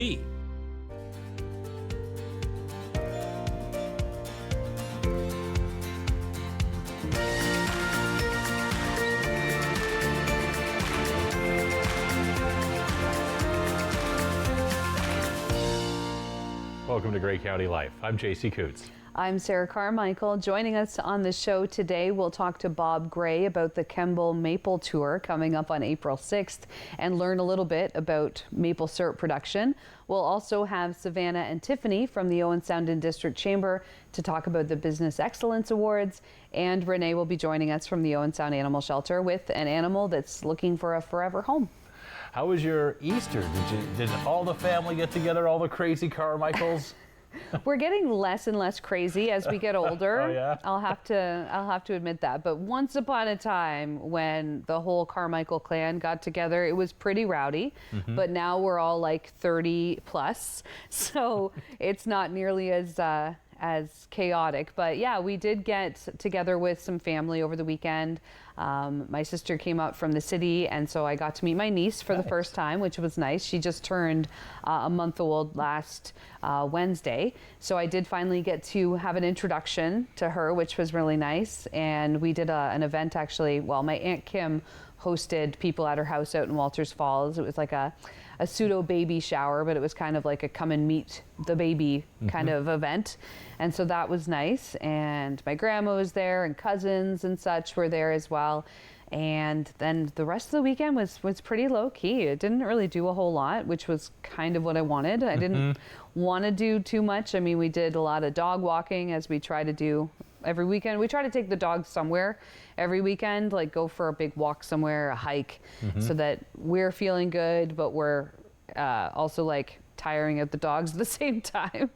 Welcome to Great County Life. I'm JC Coutts. I'm Sarah Carmichael. Joining us on the show today, we'll talk to Bob Gray about the Kemble Maple Tour coming up on April 6th and learn a little bit about maple syrup production. We'll also have Savannah and Tiffany from the Owen Sound and District Chamber to talk about the Business Excellence Awards. And Renee will be joining us from the Owen Sound Animal Shelter with an animal that's looking for a forever home. How was your Easter? Did all the family get together, all the crazy Carmichaels? We're getting less and less crazy as we get older. Oh, yeah? I'll have to admit that. But once upon a time when the whole Carmichael clan got together, it was pretty rowdy. Mm-hmm. But now we're all like 30 plus. So it's not nearly as chaotic. But yeah, we did get together with some family over the weekend. My sister came out from the city, and so I got to meet my niece for the first time, which was nice. She just turned a month old last Wednesday. So I did finally get to have an introduction to her, which was really nice. And we did an event actually. Well, my Aunt Kim hosted people at her house out in Walters Falls. It was like a pseudo baby shower, but it was kind of like a come and meet the baby kind of event. And so that was nice. And my grandma was there and cousins and such were there as well. And then the rest of the weekend was pretty low key. It didn't really do a whole lot, which was kind of what I wanted. I didn't want to do too much. I mean, we did a lot of dog walking as we try to do every weekend. We try to take the dogs somewhere every weekend, like go for a big walk somewhere, a hike, so that we're feeling good, but we're also like tiring out the dogs at the same time.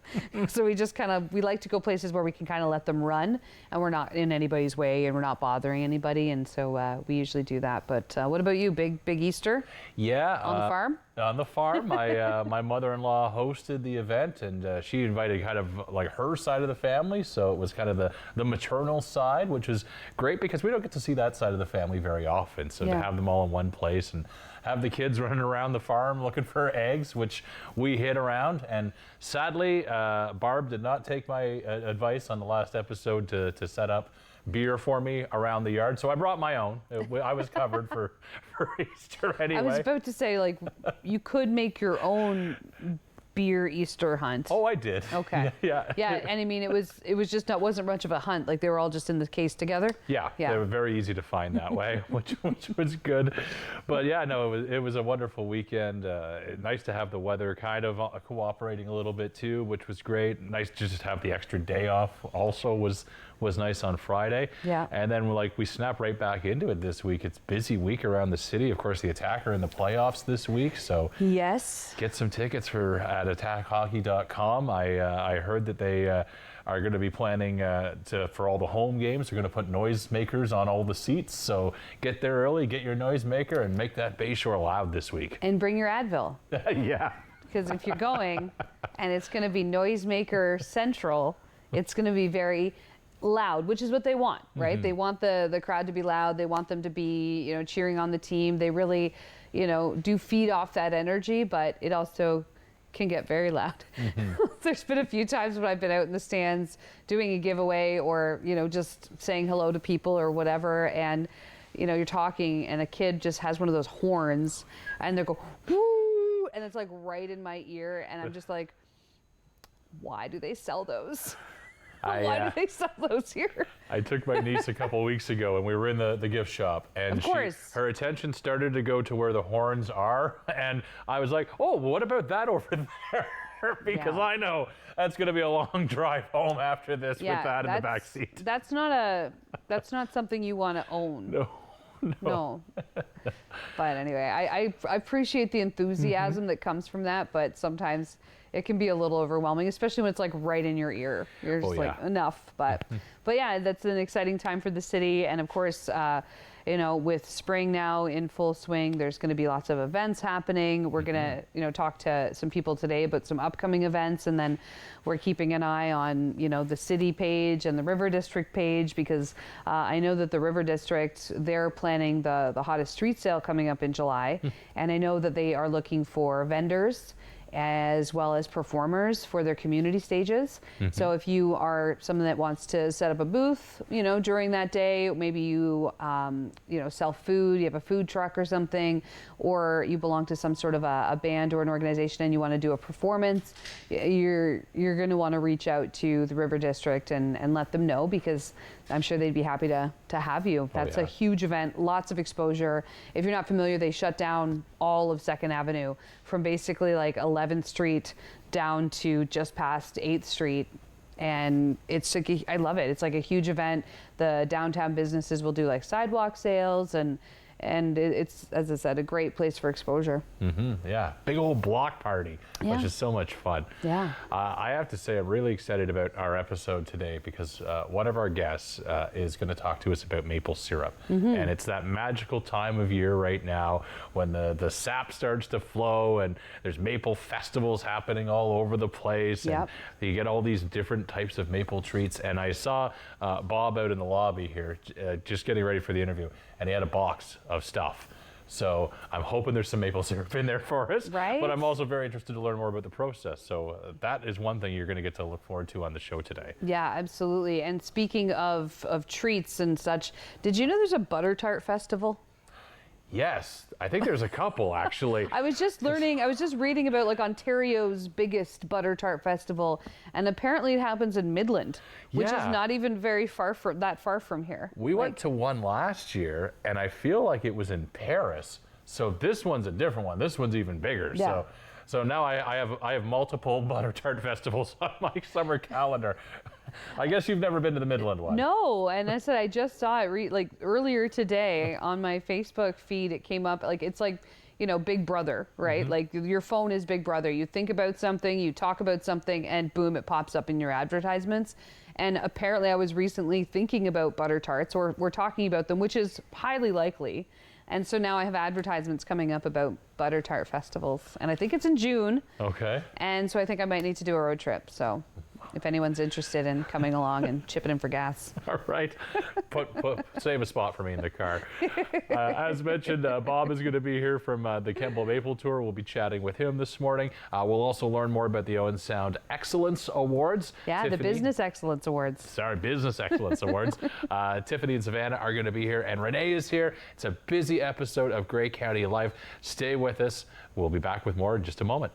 So we like to go places where we can kind of let them run and we're not in anybody's way and we're not bothering anybody. And so we usually do that. But what about you? Big Easter? Yeah. On the farm? On the farm. My mother-in-law hosted the event, and she invited kind of like her side of the family. So it was kind of the maternal side, which was great because we don't get to see that side of the family very often. So to have them all in one place and have the kids running around the farm looking for eggs, which we hid around. And sadly, Barb did not take my advice on the last episode to set up beer for me around the yard. So I brought my own. I was covered for Easter anyway. I was about to say, like, you could make your own beer Easter hunt. Oh, I did. Okay. Yeah. And I mean, it wasn't much of a hunt. Like they were all just in the case together. Yeah. They were very easy to find that way, which was good. But yeah, no, it was a wonderful weekend. Nice to have the weather kind of cooperating a little bit too, which was great. Nice to just have the extra day off. Also was nice on Friday. Yeah. And then we snap right back into it this week. It's a busy week around the city. Of course, the Attack are in the playoffs this week. So yes, get some tickets at attackhockey.com. I heard that they are going to be planning for all the home games. They're going to put noisemakers on all the seats. So get there early, get your noisemaker, and make that Bayshore loud this week. And bring your Advil. Yeah. Because if you're going and it's going to be noisemaker central, it's going to be very loud, which is what they want, right? They want the crowd to be loud. They want them to be, cheering on the team. They really, do feed off that energy, but it also can get very loud. There's been a few times when I've been out in the stands doing a giveaway or, just saying hello to people or whatever. And, you're talking and a kid just has one of those horns and they go, woo, and it's like right in my ear. And I'm just like, why do they sell those? Why do they sell those here? I took my niece a couple weeks ago and we were in the gift shop and her attention started to go to where the horns are. And I was like, oh, what about that over there? Because I know that's going to be a long drive home after this with that in the back seat. That's not something you want to own. No. But anyway, I appreciate the enthusiasm that comes from that, but sometimes it can be a little overwhelming, especially when it's like right in your ear. You're just enough. But yeah, that's an exciting time for the city. And of course, with spring now in full swing, there's going to be lots of events happening. We're going to, talk to some people today about some upcoming events. And then we're keeping an eye on, the city page and the River District page, because I know that the River District, they're planning the hottest street sale coming up in July. And I know that they are looking for vendors as well as performers for their community stages. So if you are someone that wants to set up a booth, during that day, maybe you, sell food, you have a food truck or something, or you belong to some sort of a band or an organization and you want to do a performance, you're going to want to reach out to the River District and let them know, because I'm sure they'd be happy to have you. That's a huge event, lots of exposure. If you're not familiar, they shut down all of 2nd Avenue from basically like 11th Street down to just past 8th Street. And it's like, I love it. It's like a huge event. The downtown businesses will do like sidewalk sales, and it's, as I said, a great place for exposure. Yeah, big old block party, Yeah. which is so much fun. Yeah. I have to say I'm really excited about our episode today, because one of our guests is going to talk to us about maple syrup. And it's that magical time of year right now when the sap starts to flow and there's maple festivals happening all over the place. Yep. And you get all these different types of maple treats. And I saw Bob out in the lobby here just getting ready for the interview, and he had a box of stuff. So I'm hoping there's some maple syrup in there for us. Right. But I'm also very interested to learn more about the process. So that is one thing you're going to get to look forward to on the show today. Yeah, absolutely. And speaking of treats and such, did you know there's a butter tart festival? Yes, I think there's a couple actually. I was just reading about like Ontario's biggest butter tart festival, and apparently it happens in Midland, which is not even very far from here. We went to one last year, and I feel like it was in Paris. So this one's a different one. This one's even bigger. Yeah. So now I have multiple butter tart festivals on my summer calendar. I guess you've never been to the Midland one. No, and I said I just saw it like earlier today on my Facebook feed. It came up like it's like, Big Brother, right? Like your phone is Big Brother. You think about something, you talk about something, and boom, it pops up in your advertisements. And apparently I was recently thinking about butter tarts, or we're talking about them, which is highly likely. And so now I have advertisements coming up about butter tart festivals, and I think it's in June. Okay. And so I think I might need to do a road trip. So if anyone's interested in coming along and chipping in for gas. All right. Save a spot for me in the car. As mentioned, Bob is going to be here from the Kemble Maple Tour. We'll be chatting with him this morning. We'll also learn more about the Owen Sound Excellence Awards. Yeah, Tiffany, the Business Excellence Awards. Sorry, Business Excellence Awards. Tiffany and Savannah are going to be here, and Renee is here. It's a busy episode of Grey County Life. Stay with us. We'll be back with more in just a moment.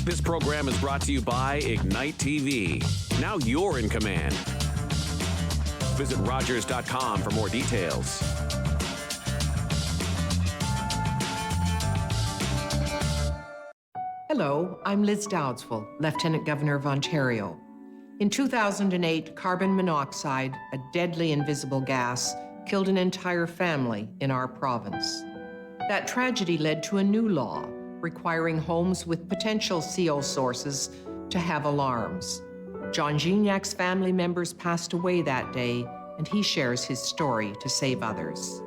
This program is brought to you by Ignite TV. Now you're in command. Visit Rogers.com for more details. Hello, I'm Liz Dowdswell, Lieutenant Governor of Ontario. In 2008, carbon monoxide, a deadly invisible gas, killed an entire family in our province. That tragedy led to a new law requiring homes with potential CO sources to have alarms. John Gignac's family members passed away that day, and he shares his story to save others.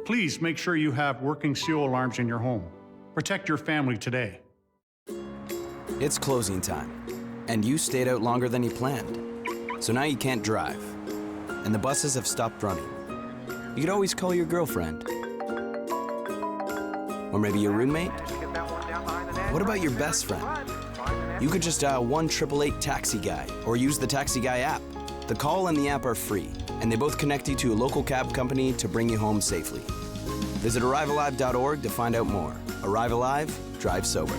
Please make sure you have working CO alarms in your home. Protect your family today. It's closing time, and you stayed out longer than you planned. So now you can't drive, and the buses have stopped running. You could always call your girlfriend. Or maybe your roommate? What about your best friend? You could just dial 1-888-TAXI-GUY or use the Taxi Guy app. The call and the app are free, and they both connect you to a local cab company to bring you home safely. Visit ArriveAlive.org to find out more. Arrive Alive, drive sober.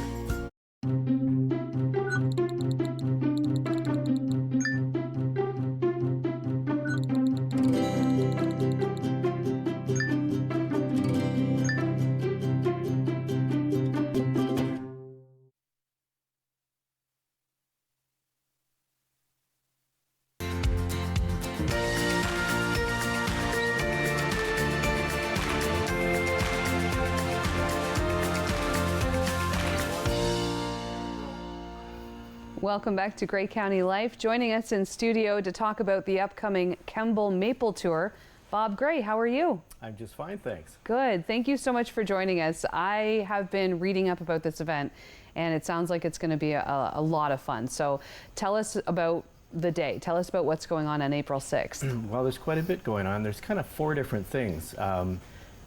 Welcome back to Grey County Life. Joining us in studio to talk about the upcoming Kemble Maple Tour, Bob Gray, how are you? I'm just fine, thanks. Good. Thank you so much for joining us. I have been reading up about this event, and it sounds like it's going to be a lot of fun. So tell us about the day. Tell us about what's going on April 6th. Well, there's quite a bit going on. There's kind of 4 different things.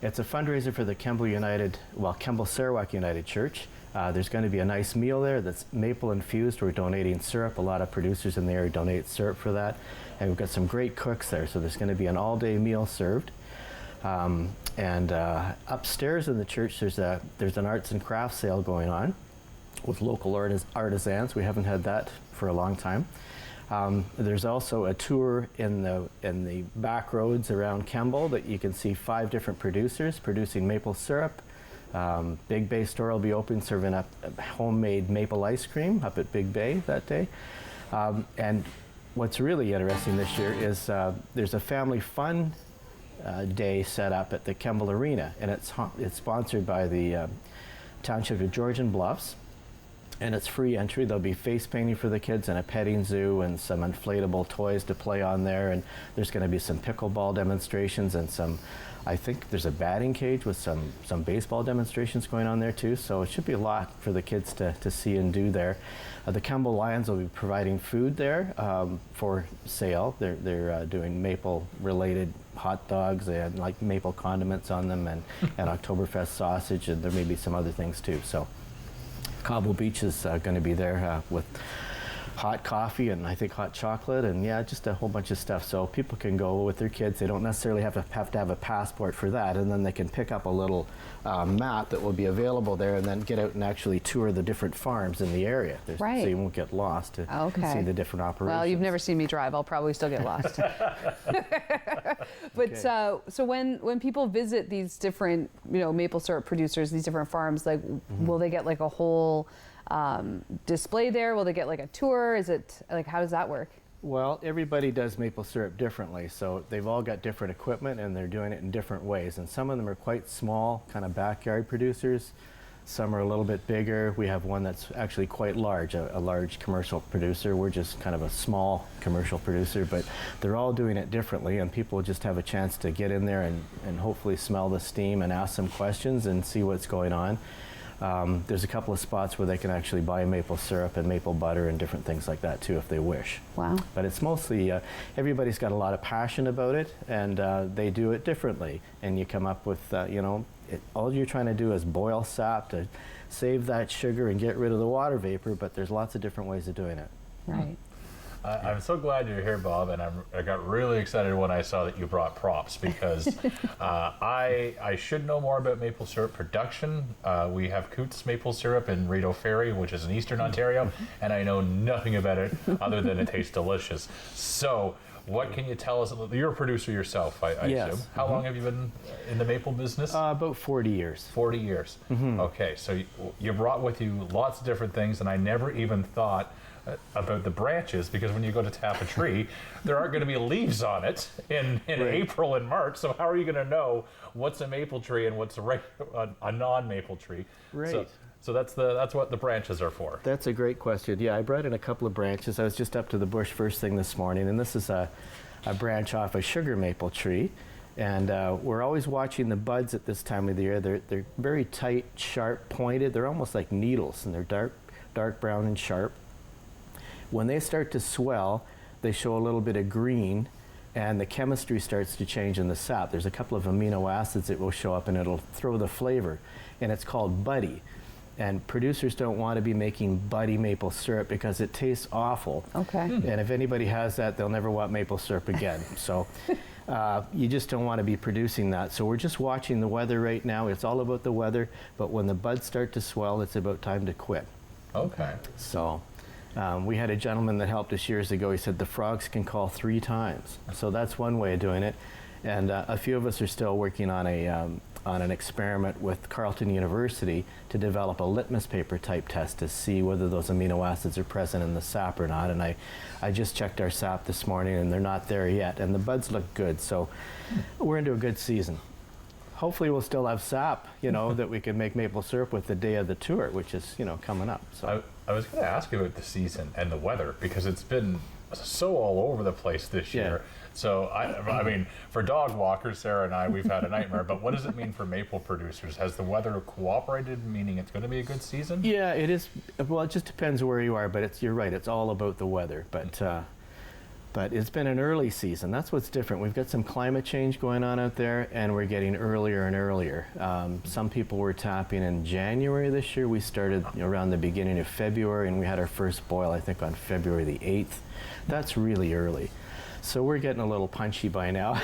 It's a fundraiser for the Kemble Sarawak United Church. There's going to be a nice meal there that's maple infused. We're donating syrup. A lot of producers in the area donate syrup for that. And we've got some great cooks there, so there's going to be an all-day meal served. Upstairs in the church, there's an arts and crafts sale going on with local artisans. We haven't had that for a long time. There's also a tour in the back roads around Kemble that you can see 5 different producers producing maple syrup. Big Bay store will be open serving up homemade maple ice cream up at Big Bay that day. And what's really interesting this year is there's a family fun day set up at the Kemble Arena, and it's sponsored by the Township of Georgian Bluffs. And it's free entry. There'll be face painting for the kids and a petting zoo and some inflatable toys to play on there. And there's going to be some pickleball demonstrations and I think there's a batting cage with some baseball demonstrations going on there too. So it should be a lot for the kids to see and do there. The Kemble Lions will be providing food there for sale. They're doing maple related hot dogs and like maple condiments on them and Oktoberfest sausage, and there may be some other things too. So Cobble Beach is going to be there with hot coffee and I think hot chocolate and just a whole bunch of stuff. So people can go with their kids. They don't necessarily have to have a passport for that, and then they can pick up a little map that will be available there and then get out and actually tour the different farms in the area. Right. So you won't get lost to see the different operations. Well, you've never seen me drive. I'll probably still get lost. But so when people visit these different maple syrup producers, these different farms, like will they get like a whole display there? Will they get like a tour? Is it like, how does that work? Well, everybody does maple syrup differently, so they've all got different equipment and they're doing it in different ways, and some of them are quite small, kind of backyard producers. Some are a little bit bigger. We have one that's actually quite large, a large commercial producer. We're just kind of a small commercial producer, but they're all doing it differently, and people just have a chance to get in there and hopefully smell the steam and ask some questions and see what's going on. There's a couple of spots where they can actually buy maple syrup and maple butter and different things like that too if they wish. Wow. But it's mostly, everybody's got a lot of passion about it, and they do it differently. And you come up with, all you're trying to do is boil sap to save that sugar and get rid of the water vapor, but there's lots of different ways of doing it. Right. I'm so glad you're here, Bob, and I got really excited when I saw that you brought props because I should know more about maple syrup production. We have Coutts maple syrup in Rideau Ferry, which is in Eastern Ontario, and I know nothing about it other than it tastes delicious. So what can you tell us? You're a producer yourself, I Yes. assume. How long have you been in the maple business? About 40 years. 40 years. Okay, so you brought with you lots of different things, and I never even thought about the branches, because when you go to tap a tree, there aren't going to be leaves on it in April and March. So how are you going to know what's a maple tree and what's a non-maple tree? Right. So that's what the branches are for. That's a great question. Yeah, I brought in a couple of branches. I was just up to the bush first thing this morning, and this is a branch off a sugar maple tree. And we're always watching the buds at this time of the year. They're very tight, sharp, pointed. They're almost like needles, and they're dark brown and sharp. When they start to swell, they show a little bit of green, and the chemistry starts to change in the sap. There's a couple of amino acids that will show up, and it'll throw the flavor, and it's called buddy. And producers don't want to be making buddy maple syrup because it tastes awful. Okay. And if anybody has that, they'll never want maple syrup again. So you just don't want to be producing that. So we're just watching the weather right now. It's all about the weather, but when the buds start to swell, it's about time to quit. Okay. So we had a gentleman that helped us years ago. He said the frogs can call 3 times. So that's one way of doing it. And a few of us are still working on an experiment with Carleton University to develop a litmus paper type test to see whether those amino acids are present in the sap or not. And I just checked our sap this morning, and they're not there yet. And the buds look good. So we're into a good season. Hopefully we'll still have sap, that we can make maple syrup with the day of the tour, which is, coming up. So I was going to ask you about the season and the weather, because it's been so all over the place this year. So, I mean, for dog walkers, Sarah and I, we've had a nightmare, but what does it mean for maple producers? Has the weather cooperated, meaning it's going to be a good season? Yeah, it is. Well, it just depends where you are, but you're right, it's all about the weather. But it's been an early season. That's what's different. We've got some climate change going on out there, and we're getting earlier and earlier. Some people were tapping in January this year. We started around the beginning of February, and we had our first boil, I think, on February the 8th. That's really early. So we're getting a little punchy by now.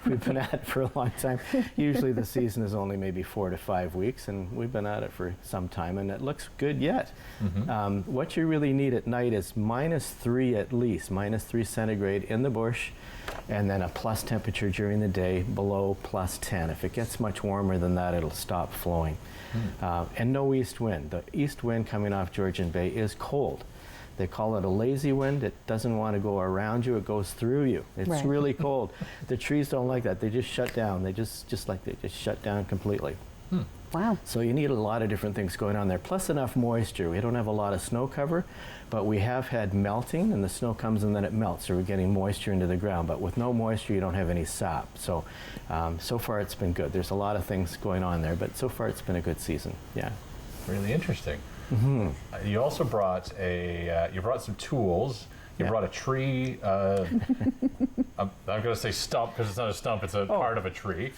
We've been at it for a long time. Usually the season is only maybe 4 to 5 weeks, and we've been at it for some time, and it looks good yet. What you really need at night is -3 at least, -3 centigrade in the bush, and then a plus temperature during the day below +10. If it gets much warmer than that, it'll stop flowing. And no east wind. The east wind coming off Georgian Bay is cold. They call it a lazy wind. It doesn't want to go around you, it goes through you. It's really cold. The trees don't like that. They just shut down. They just shut down completely. Wow. So you need a lot of different things going on there, plus enough moisture. We don't have a lot of snow cover, but we have had melting, and the snow comes and then it melts, so we're getting moisture into the ground. But with no moisture, you don't have any sap. So, so far it's been good. There's a lot of things going on there, but so far it's been a good season. Yeah. Really interesting. You also brought you brought some tools. You brought a tree. I'm going to say stump because it's not a stump. It's a part of a tree.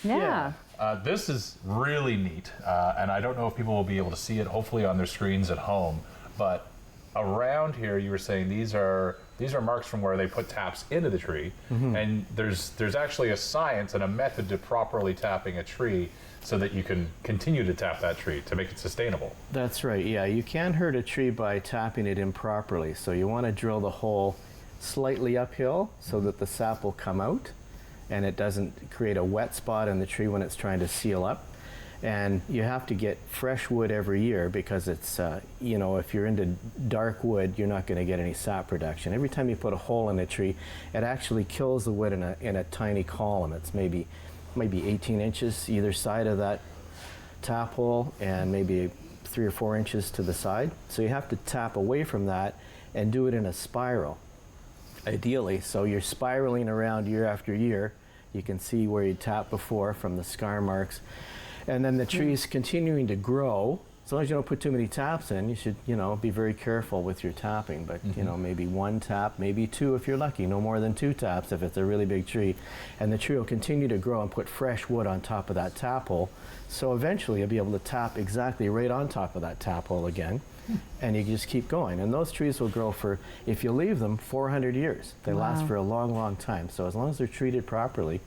This is really neat, and I don't know if people will be able to see it. Hopefully on their screens at home. But around here, you were saying these are marks from where they put taps into the tree, and there's actually a science and a method to properly tapping a tree, so that you can continue to tap that tree to make it sustainable. That's right, yeah. You can hurt a tree by tapping it improperly. So you want to drill the hole slightly uphill so that the sap will come out and it doesn't create a wet spot in the tree when it's trying to seal up. And you have to get fresh wood every year because it's, you know, if you're into dark wood, you're not going to get any sap production. Every time you put a hole in a tree, it actually kills the wood in a tiny column. It's maybe 18 inches either side of that tap hole and maybe 3 or 4 inches to the side. So you have to tap away from that and do it in a spiral, ideally. So you're spiraling around year after year. You can see where you tapped before from the scar marks. And then the tree's continuing to grow. As long as you don't put too many taps in, you should, you know, be very careful with your tapping. But, you know, maybe 1 tap, maybe 2 if you're lucky, no more than 2 taps if it's a really big tree. And the tree will continue to grow and put fresh wood on top of that tap hole. So eventually you'll be able to tap exactly right on top of that tap hole again. And you just keep going. And those trees will grow for, if you leave them, 400 years. They last for a long, long time. So as long as they're treated properly,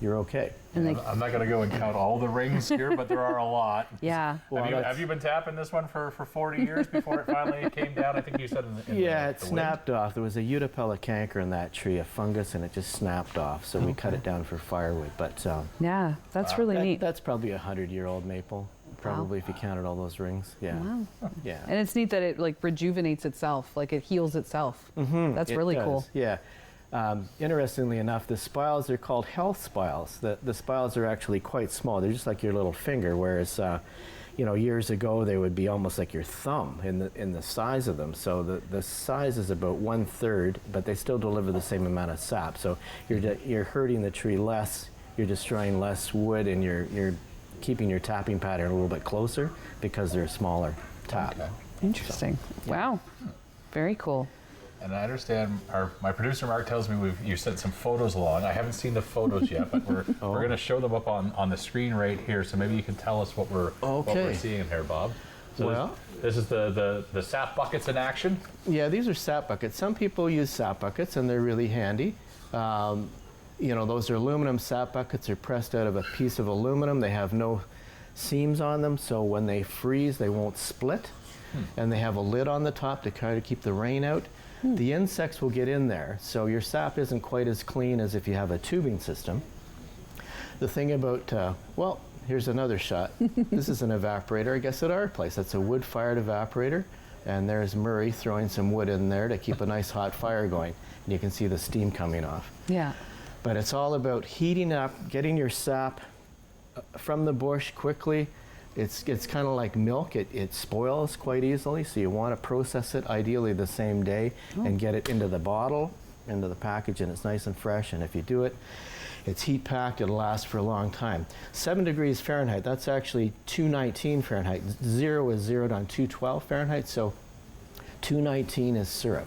you're okay. And I'm not going to go and count all the rings here, but there are a lot. Well, have you been tapping this one for 40 years before it finally came down? I think you said it snapped off. There was a Utapella canker in that tree, a fungus, and it just snapped off. So we cut it down for firewood. But yeah, that's really neat. That's probably a 100-year-old maple, probably, if you counted all those rings. Yeah. Wow. Yeah. And it's neat that it like rejuvenates itself, like it heals itself. That's really cool. Yeah. Interestingly enough, the spiles are called health spiles. The spiles are actually quite small. They're just like your little finger, whereas you know, years ago they would be almost like your thumb in the size of them. So the size is about 1/3, but they still deliver the same amount of sap. So you're hurting the tree less, you're destroying less wood, and you're keeping your tapping pattern a little bit closer because they're a smaller tap. Okay. Interesting. Wow. Very cool. And I understand my producer Mark tells me you sent some photos along. I haven't seen the photos yet, but we're going to show them up on the screen right here. So maybe you can tell us what we're seeing here, Bob. So this is the sap buckets in action. Yeah, these are sap buckets. Some people use sap buckets, and they're really handy. You know, those are aluminum sap buckets. They're pressed out of a piece of aluminum. They have no seams on them, so when they freeze, they won't split. And they have a lid on the top to try to keep the rain out. The insects will get in there, so your sap isn't quite as clean as if you have a tubing system. The thing about, well, here's another shot. This is an evaporator, I guess, at our place. That's a wood-fired evaporator, and there's Murray throwing some wood in there to keep a nice hot fire going. And you can see the steam coming off. Yeah. But it's all about heating up, getting your sap from the bush quickly It's kind of like milk. It spoils quite easily, so you want to process it ideally the same day and get it into the bottle, into the package, and it's nice and fresh. And if you do it, it's heat packed, it'll last for a long time. 7 degrees Fahrenheit, that's actually 219 Fahrenheit. 0 is zeroed on 212 Fahrenheit, so 219 is syrup.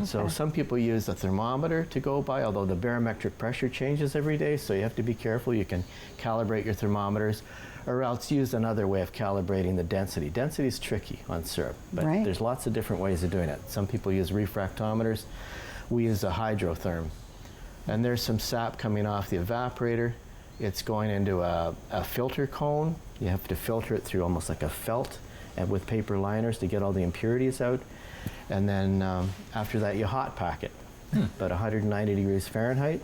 So some people use a thermometer to go by, although the barometric pressure changes every day, so you have to be careful. You can calibrate your thermometers, or else use another way of calibrating the density. Density is tricky on syrup, but there's lots of different ways of doing it. Some people use refractometers. We use a hydrotherm. And there's some sap coming off the evaporator. It's going into a filter cone. You have to filter it through almost like a felt and with paper liners to get all the impurities out. And then after that, you hot pack it. About 190 degrees Fahrenheit.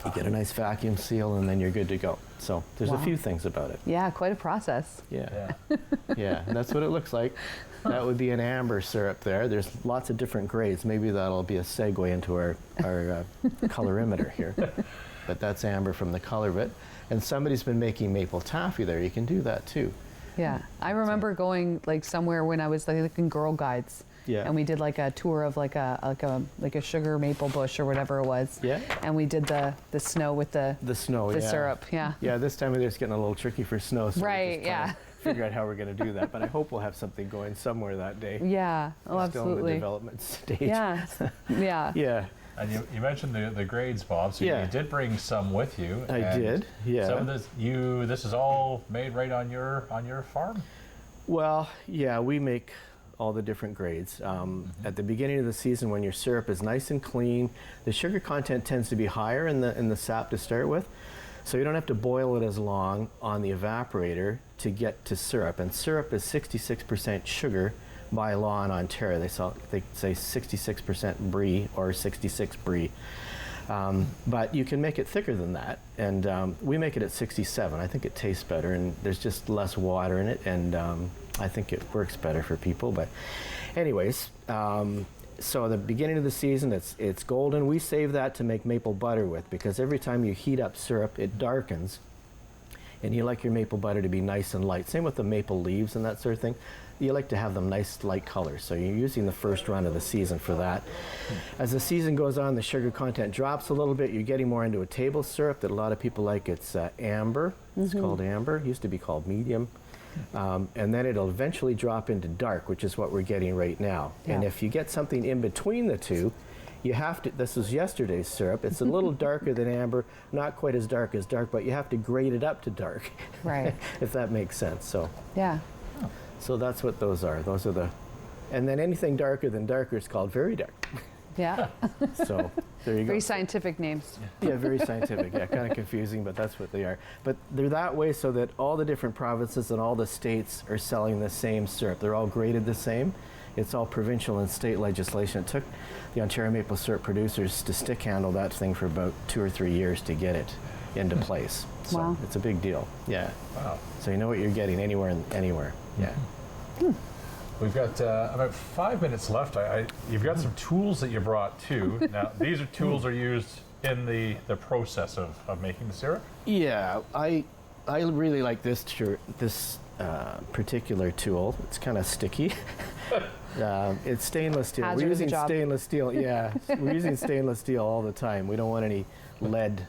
You get a nice vacuum seal, and then you're good to go. So there's a few things about it. Yeah, quite a process. Yeah. Yeah, and that's what it looks like. That would be an amber syrup there. There's lots of different grades. Maybe that'll be a segue into our colorimeter here. But that's amber from the color of it. And somebody's been making maple taffy there. You can do that too. Yeah, I remember going like somewhere when I was like in Girl Guides. Yeah. And we did like a tour of like a sugar maple bush or whatever it was. Yeah. And we did the snow with the snow, the syrup. Yeah. Yeah, this time of year it's getting a little tricky for snow. So Right. we're just trying to figure out how we're going to do that. But I hope we'll have something going somewhere that day. Yeah. Oh, We're absolutely. Still in the development stage. Yeah. Yeah. Yeah. And you mentioned the grades, Bob. So you did bring some with you. I did. Yeah. Some of this is all made right on your farm. Well, yeah, we make all the different grades. At the beginning of the season, when your syrup is nice and clean, the sugar content tends to be higher in the sap to start with, so you don't have to boil it as long on the evaporator to get to syrup. And syrup is 66% sugar by law in Ontario. They say 66% brie or 66 brie. But you can make it thicker than that, and we make it at 67. I think it tastes better, and there's just less water in it, and I think it works better for people. But anyways, so at the beginning of the season, it's golden. We save that to make maple butter with, because every time you heat up syrup, it darkens, and you like your maple butter to be nice and light. Same with the maple leaves and that sort of thing. You like to have them nice light colors, so you're using the first run of the season for that. As the season goes on, the sugar content drops a little bit. You're getting more into a table syrup that a lot of people like. It's amber. It's called amber. It used to be called medium. And then it'll eventually drop into dark, which is what we're getting right now. Yeah. And if you get something in between the two, you have to, this is yesterday's syrup, it's a little darker than amber, not quite as dark, but you have to grade it up to dark. Right. If that makes sense. So. Yeah. So that's what those are. Those are the, and then anything darker than darker is called very dark. Yeah. So there you go. Very scientific names. Yeah, very scientific. Yeah, kind of confusing, but that's what they are. But they're that way so that all the different provinces and all the states are selling the same syrup. They're all graded the same. It's all provincial and state legislation. It took the Ontario maple syrup producers to stick handle that thing for about 2 or 3 years to get it into place. So wow. It's a big deal. Yeah. Wow. So you know what you're getting anywhere and anywhere. Yeah. We've got about 5 minutes left. You've got some tools that you brought too. Now, these are tools that are used in the process of making the syrup? Yeah, I really like this particular tool. It's kind of sticky. It's stainless steel. Hazard We're of the using job. stainless steel. Yeah, we're using stainless steel all the time. We don't want any lead,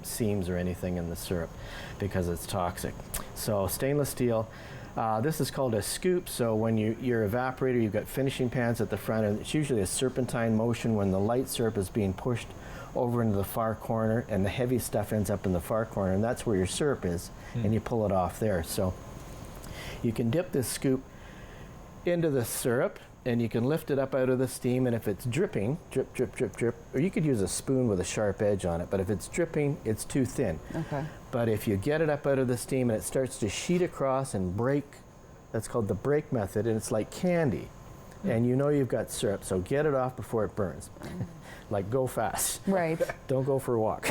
seams or anything in the syrup because it's toxic. So stainless steel. This is called a scoop. So when your evaporator, you've got finishing pans at the front, and it's usually a serpentine motion when the light syrup is being pushed over into the far corner, and the heavy stuff ends up in the far corner, and that's where your syrup is, and you pull it off there. So you can dip this scoop into the syrup, and you can lift it up out of the steam, and if it's dripping, drip, drip, drip, drip, or you could use a spoon with a sharp edge on it, but if it's dripping, it's too thin. Okay. But if you get it up out of the steam and it starts to sheet across and break, that's called the break method, and it's like candy. And you know you've got syrup, so get it off before it burns. Like, go fast. Right. Don't go for a walk.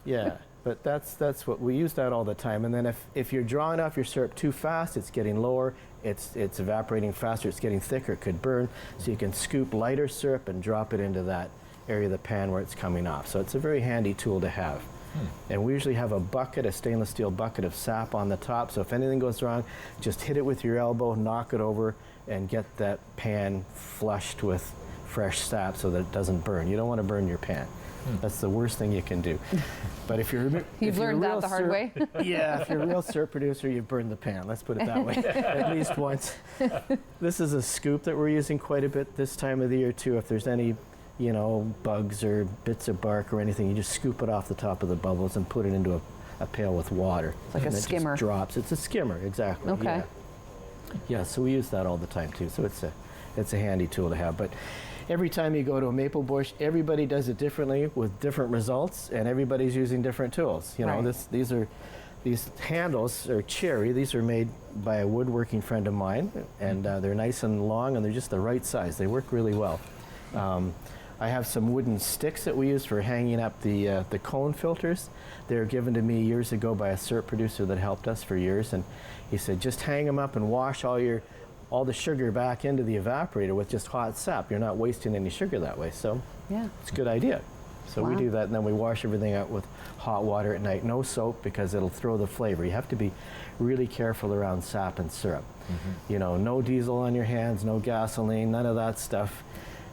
Yeah, but that's what we use that all the time. And then if you're drawing off your syrup too fast, it's getting lower, it's evaporating faster, it's getting thicker, it could burn. So you can scoop lighter syrup and drop it into that area of the pan where it's coming off. So it's a very handy tool to have. And we usually have a stainless steel bucket of sap on the top, so if anything goes wrong, just hit it with your elbow, knock it over, and get that pan flushed with fresh sap so that it doesn't burn. You don't want to burn your pan. That's the worst thing you can do. But if you're You've learned that the hard way. Yeah, if you're a real syrup producer, you've burned the pan. Let's put it that way, at least once. This is a scoop that we're using quite a bit this time of the year too. If there's any, bugs or bits of bark or anything, you just scoop it off the top of the bubbles and put it into a pail with water. Like and a it skimmer. just drops. It's a skimmer, exactly. Okay. Yeah, so we use that all the time too. So it's a handy tool to have. But every time you go to a maple bush, everybody does it differently with different results, and everybody's using different tools. Right. These handles are cherry. These are made by a woodworking friend of mine, and they're nice and long, and they're just the right size. They work really well. I have some wooden sticks that we use for hanging up the cone filters. They were given to me years ago by a syrup producer that helped us for years, and he said, just hang them up and wash all the sugar back into the evaporator with just hot sap. You're not wasting any sugar that way. So Yeah. it's a good idea. So we do that, and then we wash everything out with hot water at night. No soap, because it'll throw the flavor. You have to be really careful around sap and syrup. No diesel on your hands, no gasoline, none of that stuff,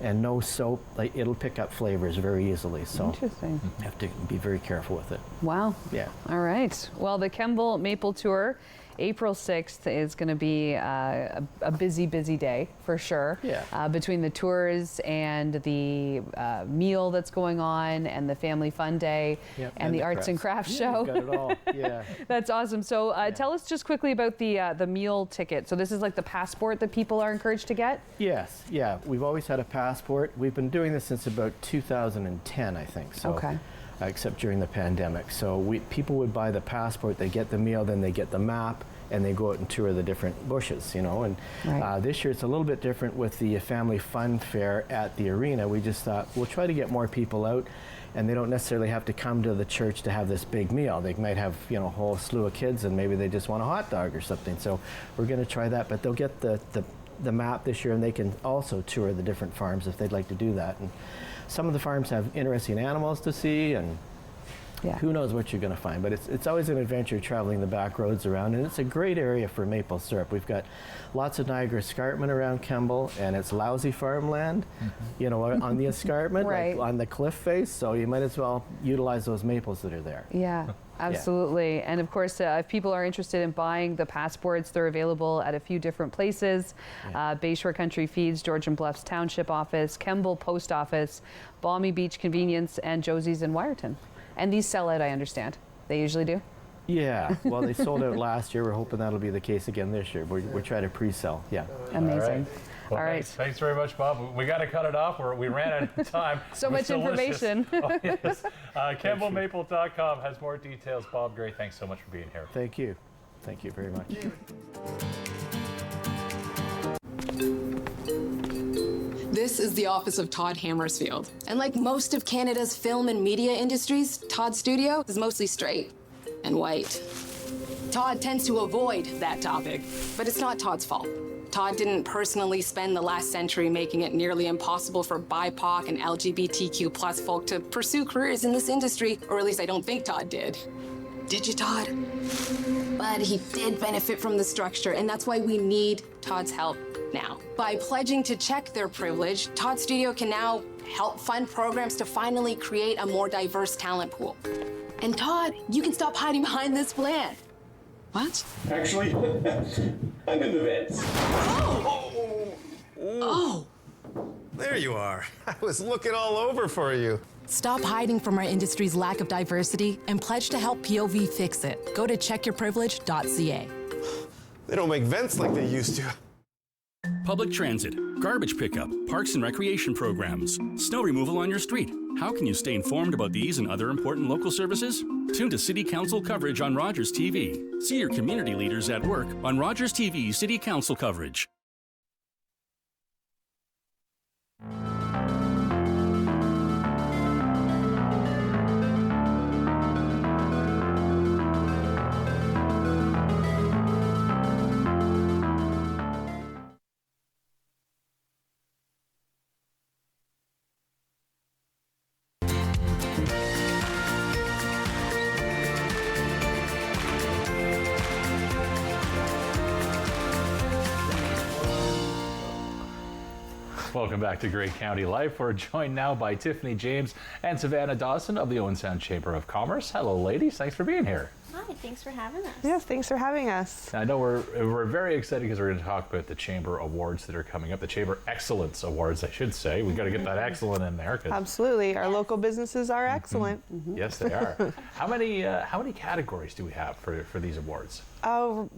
and no soap. It'll pick up flavors very easily. So Interesting. you have to be very careful with it. Wow. Yeah. All right. Well, the Kemble Maple Tour, April 6th, is going to be a busy, busy day for sure. Yeah. Between the tours and the meal that's going on and the family fun day and the arts and crafts show. Got it all. Yeah. That's awesome. So tell us just quickly about the meal ticket. So this is like the passport that people are encouraged to get? Yes. Yeah. We've always had a passport. We've been doing this since about 2010, I think. So. Okay. Except during the pandemic. So people would buy the passport, they get the meal, then they get the map, and they go out and tour the different bushes, And Right. this year it's a little bit different with the family fun fair at the arena. We just thought we'll try to get more people out, and they don't necessarily have to come to the church to have this big meal. They might have a whole slew of kids, and maybe they just want a hot dog or something. So we're going to try that, but they'll get the map this year, and they can also tour the different farms if they'd like to do that. And some of the farms have interesting animals to see, and who knows what you're going to find. But it's always an adventure traveling the back roads around, and it's a great area for maple syrup. We've got lots of Niagara escarpment around Kemble, and it's lousy farmland, on the escarpment, Right. like on the cliff face, so you might as well utilize those maples that are there. Yeah. Absolutely. And of course, if people are interested in buying the passports, they're available at a few different places. Bayshore Country Feeds, Georgian Bluffs Township Office, Kemble Post Office, Balmy Beach Convenience, and Josie's in Wyerton. And these sell out, I understand. They usually do? Yeah, well, they sold out last year. We're hoping that'll be the case again this year. We're trying to pre-sell, yeah. Amazing. Well, All right. Thanks very much, Bob. We got to cut it off. We ran out of time. So It was much information. Delicious. Oh, yes. KembleMaple.com has more details. Bob Gray, thanks so much for being here. Thank you. Thank you very much. This is the office of Todd Hammersfield. And like most of Canada's film and media industries, Todd's studio is mostly straight and white. Todd tends to avoid that topic, but it's not Todd's fault. Todd didn't personally spend the last century making it nearly impossible for BIPOC and LGBTQ plus folk to pursue careers in this industry, or at least I don't think Todd did. Did you, Todd? But he did benefit from the structure, and that's why we need Todd's help now. By pledging to check their privilege, Todd Studio can now help fund programs to finally create a more diverse talent pool. And Todd, you can stop hiding behind this plan. What? Actually, I'm in the vents. Oh! There you are. I was looking all over for you. Stop hiding from our industry's lack of diversity and pledge to help POV fix it. Go to checkyourprivilege.ca. They don't make vents like they used to. Public transit, garbage pickup, parks and recreation programs, snow removal on your street. How can you stay informed about these and other important local services? Tune to City Council coverage on Rogers TV. See your community leaders at work on Rogers TV City Council coverage. Welcome back to Great County Life. We're joined now by Tiffany James and Savannah Dawson of the Owen Sound Chamber of Commerce. Hello, ladies. Thanks for being here. Hi, thanks for having us. Yes, thanks for having us. I know we're very excited because we're going to talk about the Chamber Awards that are coming up, the Chamber Excellence Awards, I should say. We got to get that excellent in there. Absolutely. Our local businesses are excellent. Yes, they are. How many categories do we have for these awards?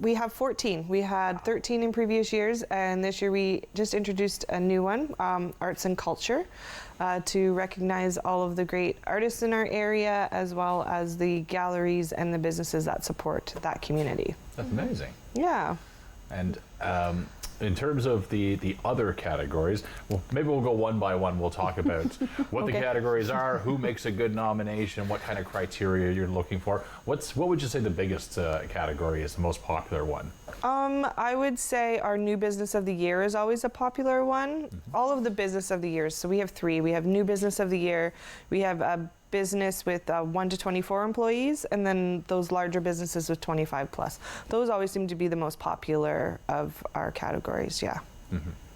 We have 14. We had 13 in previous years, and this year we just introduced a new one, Arts and Culture, to recognize all of the great artists in our area, as well as the galleries and the businesses that support that community. That's amazing. Yeah. And in terms of the other categories, well, maybe we'll go one by one. We'll talk about what the categories are, who makes a good nomination, what kind of criteria you're looking for. What would you say the biggest category is, the most popular one? I would say our New Business of the Year is always a popular one. All of the Business of the Years, so we have 3. We have New Business of the Year, we have a business with 1 to 24 employees, and then those larger businesses with 25 plus. Those always seem to be the most popular of our categories, yeah.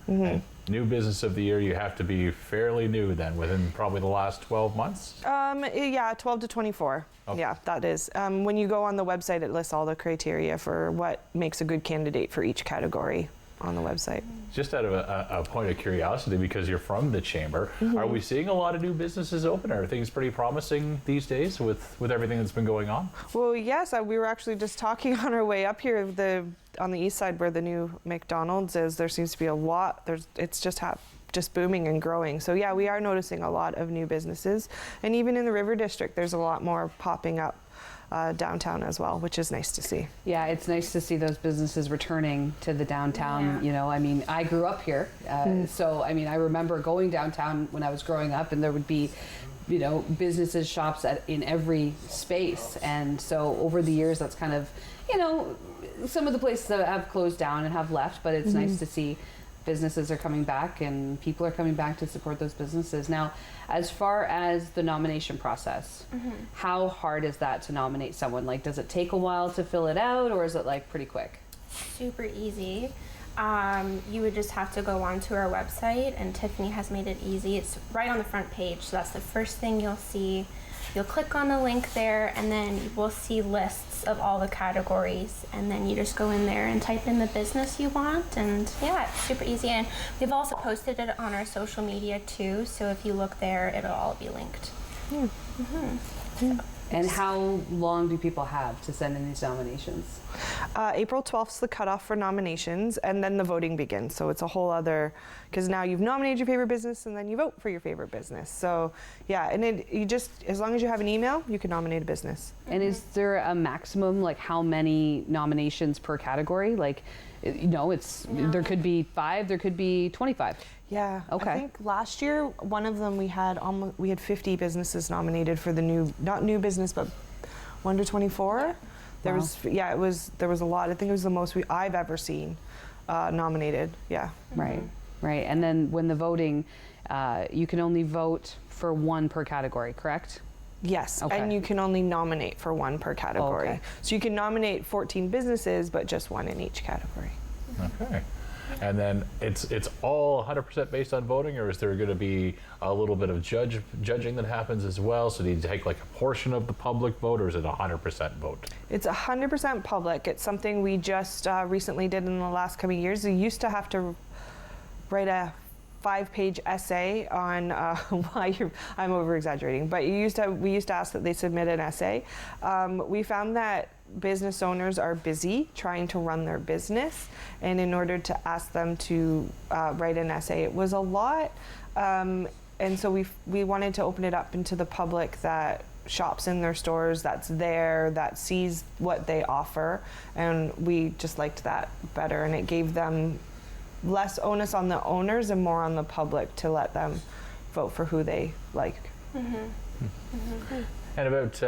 And New Business of the Year, you have to be fairly new then, within probably the last 12 months? Yeah, 12 to 24. Okay. Yeah, that is. When you go on the website, it lists all the criteria for what makes a good candidate for each category on the website. Just out of a point of curiosity, because you're from the Chamber, are we seeing a lot of new businesses open? Are things pretty promising these days with everything that's been going on? Well, yes, we were actually just talking on our way up here, on the east side where the new McDonald's is. There seems to be a lot. It's just booming and growing. So yeah, we are noticing a lot of new businesses, and even in the River District, there's a lot more popping up downtown as well, which is nice to see. Yeah, it's nice to see those businesses returning to the downtown. Yeah. You know, I mean, I grew up here, so I mean, I remember going downtown when I was growing up, and there would be, you know, businesses, shops in every space. And so over the years, that's kind of, you know, some of the places that have closed down and have left, but it's nice to see businesses are coming back and people are coming back to support those businesses. Now, as far as the nomination process, how hard is that to nominate someone? Like, does it take a while to fill it out, or is it like pretty quick? Super easy. You would just have to go onto our website, and Tiffany has made it easy. It's right on the front page, so that's the first thing you'll see. You'll click on the link there, and then you will see lists of all the categories, and then you just go in there and type in the business you want, and yeah, it's super easy. And we've also posted it on our social media too, so if you look there, it'll all be linked. And how long do people have to send in these nominations? April 12th is the cutoff for nominations, and then the voting begins. So it's a whole other, because now you've nominated your favorite business, and then you vote for your favorite business. So yeah, and you just, as long as you have an email, you can nominate a business. And is there a maximum, like how many nominations per category? Like, you know, there could be 5, there could be 25. Yeah. Okay. I think last year, one of them we had 50 businesses nominated for the not new business, but 1 to 24. There was a lot. I think it was the most I've ever seen nominated. Yeah. Right. And then when the voting, you can only vote for 1 per category, correct? Yes. Okay. And you can only nominate for 1 per category. Okay. So you can nominate 14 businesses, but just 1 in each category. Okay. And then it's all 100% based on voting, or is there going to be a little bit of judging that happens as well? So do you take like a portion of the public vote, or is it 100% vote? It's 100% public. It's something we just recently did in the last couple of years. We used to have to write a 5-page essay on I'm over exaggerating, but we used to ask that they submit an essay. We found that business owners are busy trying to run their business, and in order to ask them to write an essay, it was a lot, and so we wanted to open it up into the public that shops in their stores, that's there, that sees what they offer, and we just liked that better, and it gave them less onus on the owners and more on the public to let them vote for who they like. And about